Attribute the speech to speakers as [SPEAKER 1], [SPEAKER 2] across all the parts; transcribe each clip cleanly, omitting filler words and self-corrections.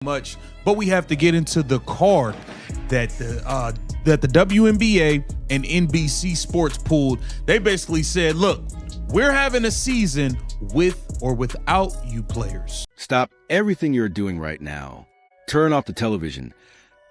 [SPEAKER 1] much, but we have to get into the card that the WNBA and NBC Sports pulled. They basically said, look, we're having a season with or without you players.
[SPEAKER 2] Stop everything you're doing right now. Turn off the television.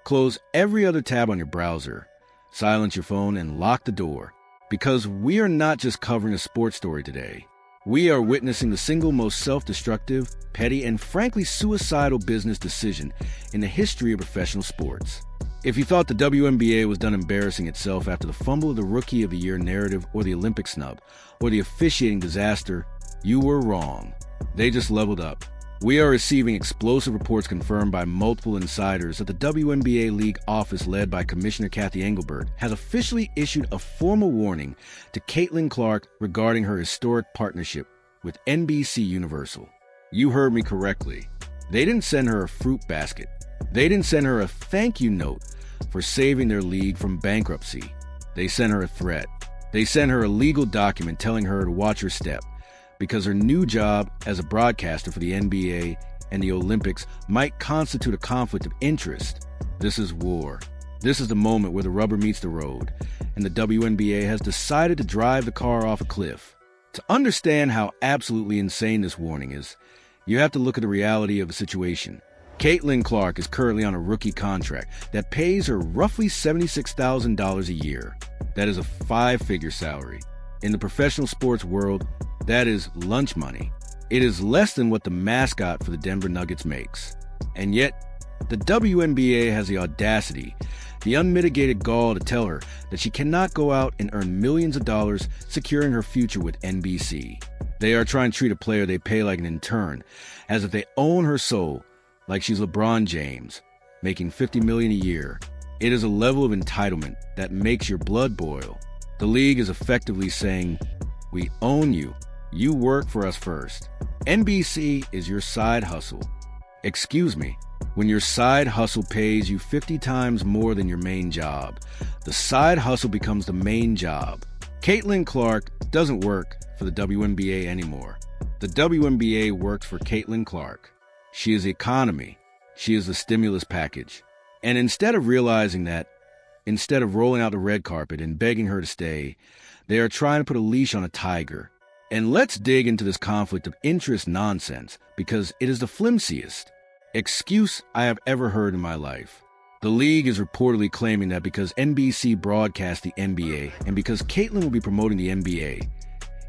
[SPEAKER 2] Close every other tab on your browser. Silence your phone and lock the door. Because we are not just covering a sports story today. We are witnessing the single most self-destructive, petty, and frankly suicidal business decision in the history of professional sports. If you thought the WNBA was done embarrassing itself after the fumble of the Rookie of the Year narrative or the Olympic snub or the officiating disaster, you were wrong. They just leveled up. We are receiving explosive reports confirmed by multiple insiders that the WNBA League office led by Commissioner Cathy Engelbert has officially issued a formal warning to Caitlin Clark regarding her historic partnership with NBC Universal. You heard me correctly. They didn't send her a fruit basket. They didn't send her a thank you note for saving their league from bankruptcy. They sent her a threat. They sent her a legal document telling her to watch her step, because her new job as a broadcaster for the NBA and the Olympics might constitute a conflict of interest. This is war. This is the moment where the rubber meets the road, and the WNBA has decided to drive the car off a cliff. To understand how absolutely insane this warning is, you have to look at the reality of the situation. Caitlin Clark is currently on a rookie contract that pays her roughly $76,000 a year. That is a 5-figure salary. In the professional sports world, that is lunch money. It is less than what the mascot for the Denver Nuggets makes. And yet, the WNBA has the audacity, the unmitigated gall to tell her that she cannot go out and earn millions of dollars securing her future with NBC. They are trying to treat a player they pay like an intern, as if they own her soul, like she's LeBron James, making $50 million a year. It is a level of entitlement that makes your blood boil. The league is effectively saying, we own you. You work for us first. NBC is your side hustle. Excuse me, when your side hustle pays you 50 times more than your main job, the side hustle becomes the main job. Caitlin Clark doesn't work for the WNBA anymore. The WNBA works for Caitlin Clark. She is the economy. She is the stimulus package. And instead of realizing that, instead of rolling out the red carpet and begging her to stay, they are trying to put a leash on a tiger. And let's dig into this conflict of interest nonsense, because it is the flimsiest excuse I have ever heard in my life. The league is reportedly claiming that because NBC broadcasts the NBA and because Caitlin will be promoting the NBA,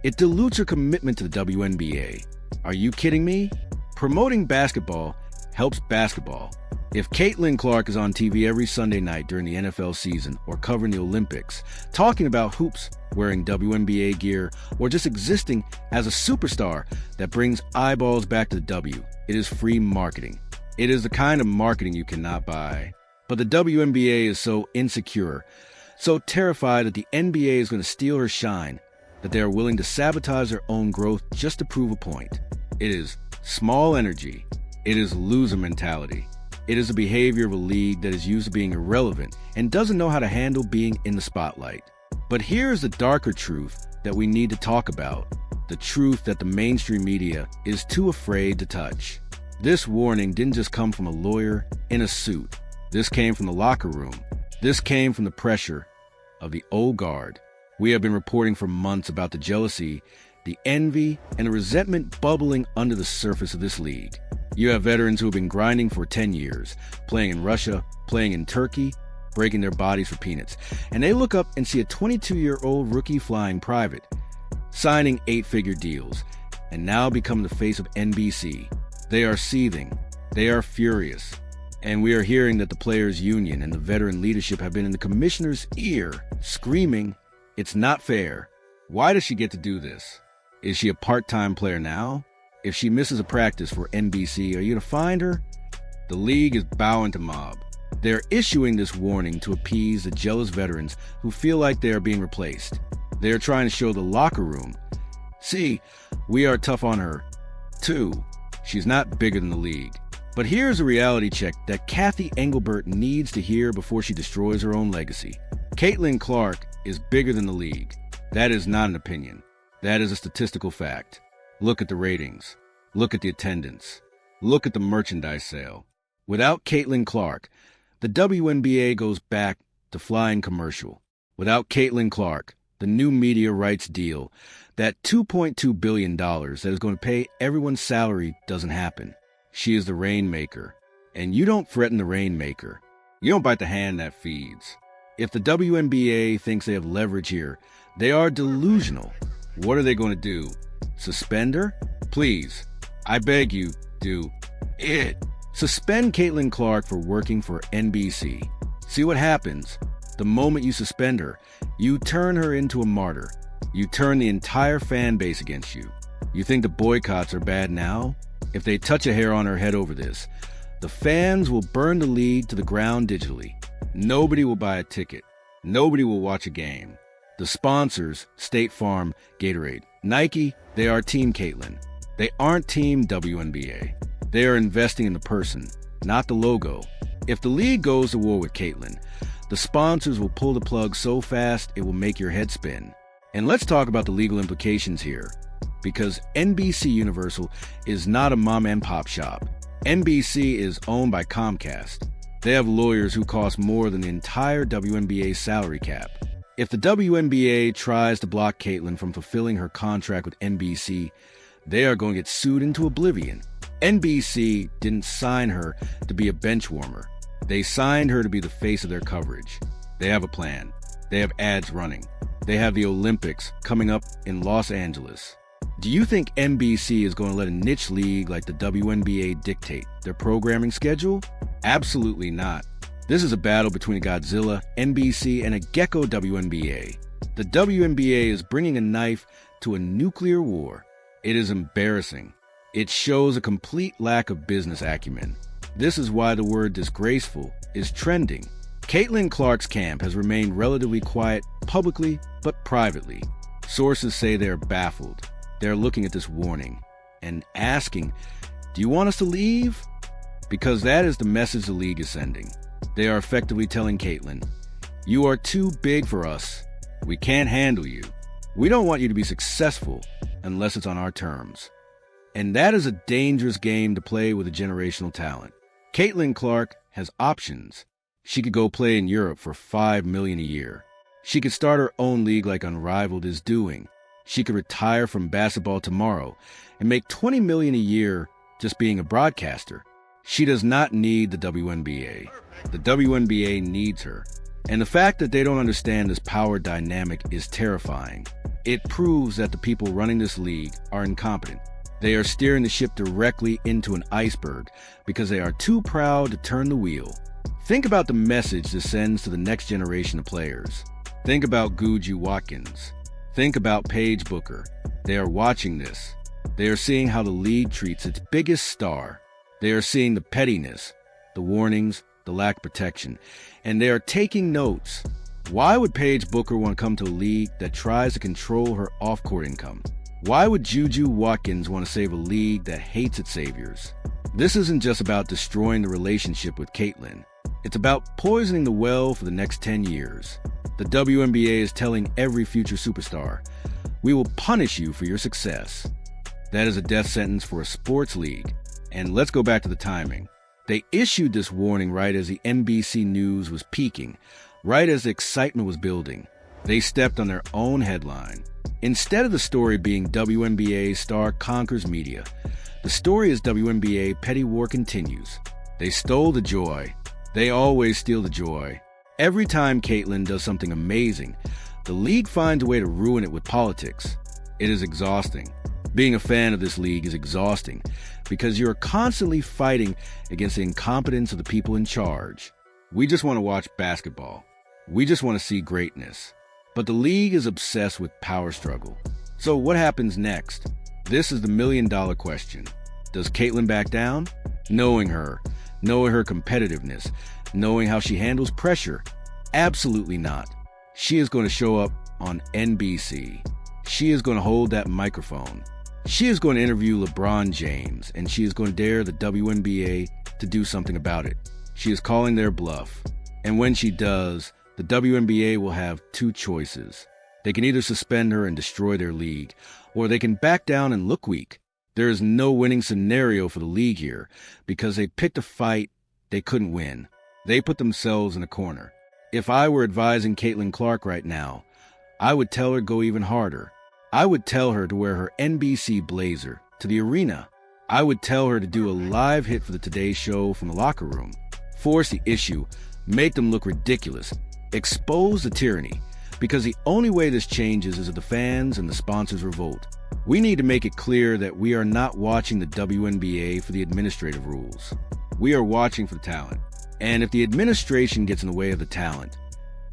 [SPEAKER 2] it dilutes her commitment to the WNBA. Are you kidding me? Promoting basketball helps basketball. If Caitlin Clark is on TV every Sunday night during the NFL season or covering the Olympics, talking about hoops, wearing WNBA gear, or just existing as a superstar that brings eyeballs back to the W, it is free marketing. It is the kind of marketing you cannot buy. But the WNBA is so insecure, so terrified that the NBA is going to steal her shine, that they are willing to sabotage their own growth just to prove a point. It is small energy. It is loser mentality. It is the behavior of a league that is used to being irrelevant and doesn't know how to handle being in the spotlight. But here's the darker truth that we need to talk about. The truth that the mainstream media is too afraid to touch. This warning didn't just come from a lawyer in a suit. This came from the locker room. This came from the pressure of the old guard. We have been reporting for months about the jealousy, the envy, and the resentment bubbling under the surface of this league. You have veterans who have been grinding for 10 years, playing in Russia, playing in Turkey, breaking their bodies for peanuts. And they look up and see a 22-year-old rookie flying private, signing 8-figure deals, and now become the face of NBC. They are seething. They are furious. And we are hearing that the players' union and the veteran leadership have been in the commissioner's ear, screaming, it's not fair. Why does she get to do this? Is she a part-time player now? If she misses a practice for NBC, are you to find her? The league is bowing to mob. They're issuing this warning to appease the jealous veterans who feel like they are being replaced. They are trying to show the locker room, see, we are tough on her, too. She's not bigger than the league. But here's a reality check that Cathy Engelbert needs to hear before she destroys her own legacy. Caitlin Clark is bigger than the league. That is not an opinion. That is a statistical fact. Look at the ratings. Look at the attendance. Look at the merchandise sale. Without Caitlin Clark, the WNBA goes back to flying commercial. Without Caitlin Clark, the new media rights deal, that $2.2 billion that is going to pay everyone's salary doesn't happen. She is the rainmaker. And you don't threaten the rainmaker. You don't bite the hand that feeds. If the WNBA thinks they have leverage here, they are delusional. What are they going to do? Suspend her? Please, I beg you, do it. Suspend Caitlin Clark for working for NBC. See what happens. The moment you suspend her, you turn her into a martyr. You turn the entire fan base against you. You think the boycotts are bad now? If they touch a hair on her head over this, the fans will burn the league to the ground digitally. Nobody will buy a ticket. Nobody will watch a game. The sponsors, State Farm, Gatorade, Nike, they are Team Caitlin. They aren't Team WNBA. They are investing in the person, not the logo. If the league goes to war with Caitlin, the sponsors will pull the plug so fast it will make your head spin. And let's talk about the legal implications here, because NBC Universal is not a mom and pop shop. NBC is owned by Comcast. They have lawyers who cost more than the entire WNBA salary cap. If the WNBA tries to block Caitlin from fulfilling her contract with NBC, they are going to get sued into oblivion. NBC didn't sign her to be a bench warmer. They signed her to be the face of their coverage. They have a plan. They have ads running. They have the Olympics coming up in Los Angeles. Do you think NBC is going to let a niche league like the WNBA dictate their programming schedule? Absolutely not. This is a battle between a Godzilla, NBC, and a gecko WNBA. The WNBA is bringing a knife to a nuclear war. It is embarrassing. It shows a complete lack of business acumen. This is why the word disgraceful is trending. Caitlin Clark's camp has remained relatively quiet publicly but privately. Sources say they are baffled. They're looking at this warning and asking, do you want us to leave? Because that is the message the league is sending. They are effectively telling Caitlin, you are too big for us. We can't handle you. We don't want you to be successful unless it's on our terms. And that is a dangerous game to play with a generational talent. Caitlin Clark has options. She could go play in Europe for $5 million a year. She could start her own league like Unrivaled is doing. She could retire from basketball tomorrow and make $20 million a year just being a broadcaster. She does not need the WNBA. The WNBA needs her. And the fact that they don't understand this power dynamic is terrifying. It proves that the people running this league are incompetent. They are steering the ship directly into an iceberg because they are too proud to turn the wheel. Think about the message this sends to the next generation of players. Think about Juju Watkins. Think about Paige Booker. They are watching this. They are seeing how the league treats its biggest star. They are seeing the pettiness, the warnings, the lack of protection, and they are taking notes. Why would Paige Booker want to come to a league that tries to control her off-court income? Why would Juju Watkins want to save a league that hates its saviors? This isn't just about destroying the relationship with Caitlin. It's about poisoning the well for the next 10 years. The WNBA is telling every future superstar, we will punish you for your success. That is a death sentence for a sports league. And let's go back to the timing. They issued this warning right as the NBC News was peaking, right as the excitement was building. They stepped on their own headline. Instead of the story being WNBA star conquers media, the story is WNBA petty war continues. They stole the joy. They always steal the joy. Every time Caitlin does something amazing, the league finds a way to ruin it with politics. It is exhausting. Being a fan of this league is exhausting because you're constantly fighting against the incompetence of the people in charge. We just want to watch basketball. We just want to see greatness. But the league is obsessed with power struggle. So what happens next? This is the million-dollar question. Does Caitlin back down? Knowing her competitiveness, knowing how she handles pressure, absolutely not. She is going to show up on NBC. She is going to hold that microphone. She is going to interview LeBron James, and she is going to dare the WNBA to do something about it. She is calling their bluff. And when she does, the WNBA will have two choices. They can either suspend her and destroy their league, or they can back down and look weak. There is no winning scenario for the league here because they picked a fight they couldn't win. They put themselves in a corner. If I were advising Caitlin Clark right now, I would tell her to go even harder. I would tell her to wear her NBC blazer to the arena. I would tell her to do a live hit for the Today Show from the locker room. Force the issue, make them look ridiculous, expose the tyranny, because the only way this changes is if the fans and the sponsors revolt. We need to make it clear that we are not watching the WNBA for the administrative rules. We are watching for the talent. And if the administration gets in the way of the talent,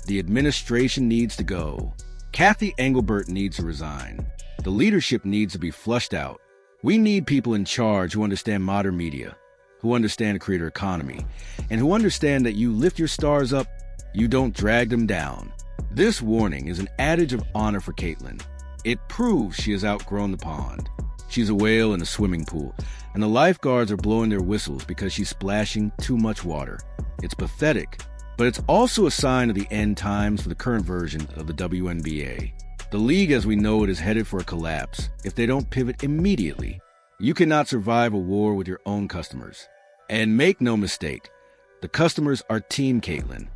[SPEAKER 2] the administration needs to go. Kathy Engelbert needs to resign. The leadership needs to be flushed out. We need people in charge who understand modern media, who understand the creator economy, and who understand that you lift your stars up, you don't drag them down. This warning is an adage of honor for Caitlin. It proves she has outgrown the pond. She's a whale in a swimming pool, and the lifeguards are blowing their whistles because she's splashing too much water. It's pathetic, but it's also a sign of the end times for the current version of the WNBA. The league as we know it is headed for a collapse if they don't pivot immediately. You cannot survive a war with your own customers. And make no mistake, the customers are Team Caitlin.